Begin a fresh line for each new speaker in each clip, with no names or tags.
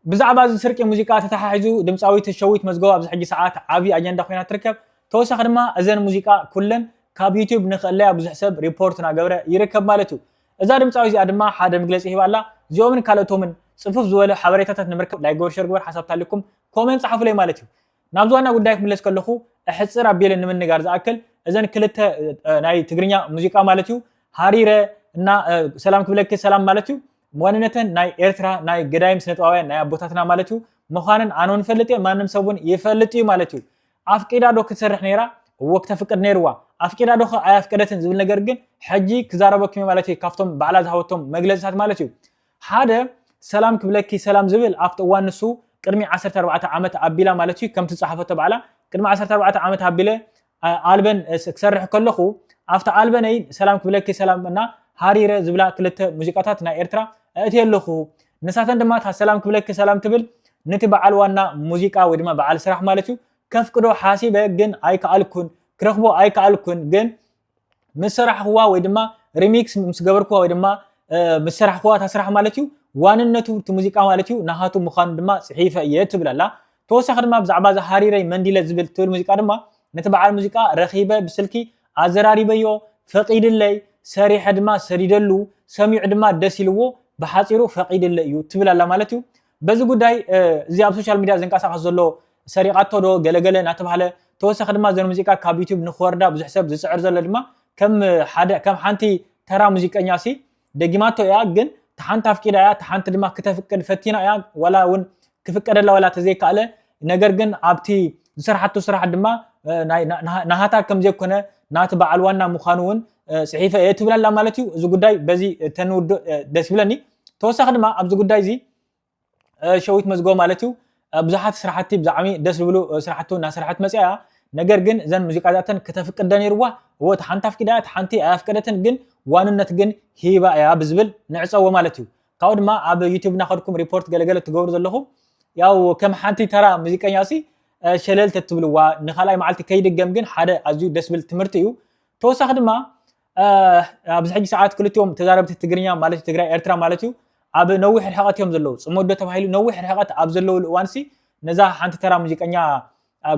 بزعبا سرقي موسيقى تتحاحزو دمصاوي تشويت مزغو ابز حجي ساعات عبي اجندا خوينا تركب توسخ دما ازن موسيقى كلن كاب يوتيوب نخليا بزح سب ريبورتنا غبره يركب مالتو اذا دمصاوي زي ادما حدا مغلص يهبالا زيومن كالتومن صفوف زوله حبريتاتات نمركب لاي غور شير غور حسابتا لكم كومنت صحفوا لي مالتو نابزوانا غدايك ملس كلخو احصر ابيل نمنغار زاكل اذن كلته ناي تغرينيا موسيقى مالتو حريره እና ሰላም ክብለክ ሰላም ማለትዩ ሞዋንነተን ናይ ኤርትራ ናይ ገዳይም ስነጥዋውያን ናይ አቦታትና ማለትዩ መዃንን አኖን ፈልጤ ማንም ሰውን ይፈልጥዩ ማለትዩ አፍቂዳ ዶ ክትሰርሕ ነይራ ወቅተ ፍቅድ ነይርዋ አፍቂዳ ዶ አያፍቀደትን ዝብል ነገር ግን ሕጂ ክዛረበኩም ማለትዩ ካፍቶም ባዕላ ዝሃወቶም መግለጽታት ማለትዩ ሓደ ሰላም ክብለክ ሰላም ዝብል አፍጥ ዋንሱ ቅድሚ 14 ዓመት አቢላ ማለትዩ ከም ትጻሐፈተ ባዕላ ቅድሚ 14 ዓመት አቢለ አልበን ክሰርሕ ከለኹ አፍታ አልበነይ ሰላም ክብለክ ሰላም እና حريره زبلا كلته موسيقاتات نا ኤርትራ እትየለኹ ንሳተን ድማ ታ ሰላም ክብለክ ሰላም ትብል ነቲ በዓል ዋና ሙዚቃ ወይ ድማ በዓል ስራሕ ማለትዩ ከፍቅዶ ሓሲበ ግን ኣይከኣልኩን ክረኽቦ ኣይከኣልኩን ግን መስራሕዋ ወይ ድማ ሪሚክስ ምስገበርኩ ወይ ድማ መስራሕዋ ታ ስራሕ ማለትዩ ዋንነቱ ቲ ሙዚቃ ማለትዩ ናሃቱ ምዃኑ ድማ ጽሒፈ እየ ትብላላ ተወሳኺ ድማ ብዛዕባ ዛ ሓሪረ መንዲለ ዝብል ትብል ሙዚቃ ድማ ነቲ በዓል ሙዚቃ ረኺበ ብስልኪ ኣዘራሪበዮ ፈቂድለይ سريح دما سريدلو سميع دما دسيلو بحاصيرو فقيدل እዩ ትብላላ ማለትዩ በዚ ጉዳይ እዚ ኣብ ሶሻል ሚዲያ ዘንቃሳቀስ ዘሎ ሰሪቃቶ ዶ ገለገለ ናተባለ ተወሰኸ ድማ ዘን ሙዚቃ ካብ ዩቲዩብ ንኽወርዳ ብዙሕ ሰብ ዝጽዕር ዘሎ ድማ ከም ሓንቲ ተራ ሙዚቀኛ ሲ ደጊማቶ ያ ግን ተሓንታ ፍቂዳ ያ ተሓንት ድማ ከተፍቅድ ፈቲና ያ ወላ ውን ክፍቀደላ ወላ ተዘይካለ ነገር ግን ኣብቲ ዝሰርሓቶ ስራሕ ድማ ናሃታ ከም ዘይኮነ ናት በዓል ዋና ምዃኑውን صحيفه يتبلال مالتيو እዚ ጉዳይ በዚ ተንውዶ ደስ ይብለኒ ተወሳኺ ድማ ኣብዚ ጉዳይ እዚ ሸዊት መዝጎ ማለትዩ ብዙሓት ስራሕቲ ብዛዕሚ ደስ ዝብሉ ስራሕቱ እና ስራሕት መጽያ ነገር ግን ዘን ሙዚቃታተን ከተፍቅደ ነይርዋ ወት ሓንታ ፍቅዳ ሓንቲ ኣፍቀደተን ግን ዋንነት ግን ሂባ ያ ብዝብል ንዕፀዎ ማለትዩ ካው ድማ ኣብ ዩቲዩብ ናኸድኩም ሪፖርት ገለገለ ትገብሩ ዘለኹም ያው ከም ሓንቲ ተራ ሙዚቀኛ ሲ ሸለል ተትብልዋ ንኻላይ መዓልቲ ከይድገም ግን ሓደ ኣዝዩ ደስ ብል ትምህርቲ እዩ ተወሳኺ ድማ ኣብዚ ሕጂ ሰዓት ክልቲኦም ተዛረብቲ ትግርኛ ማለት ትግራይ ኤርትራ ማለትዩ ኣብ ነዊሕ ርሕቀት እዮም ዘለዉ ጽሞዶ ተባሂሉ ነዊሕ ርሕቀት ኣብ ዘለዉ እዋንሲ ነዛ ሓንቲ ተራ ሙዚቀኛ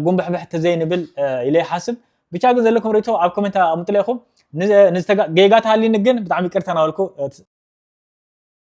ጉንብሕብሕ ተዘይንብል ኢለይ ሓስብ ብቻ ግን ዘለኩም ሪቶ ኣብ ኮሜንት ኣምጥለይኹም ንዝተጋ ገይጋት ሃሊን ግን ብጣዕሚ ይቅርታ ናበልኩ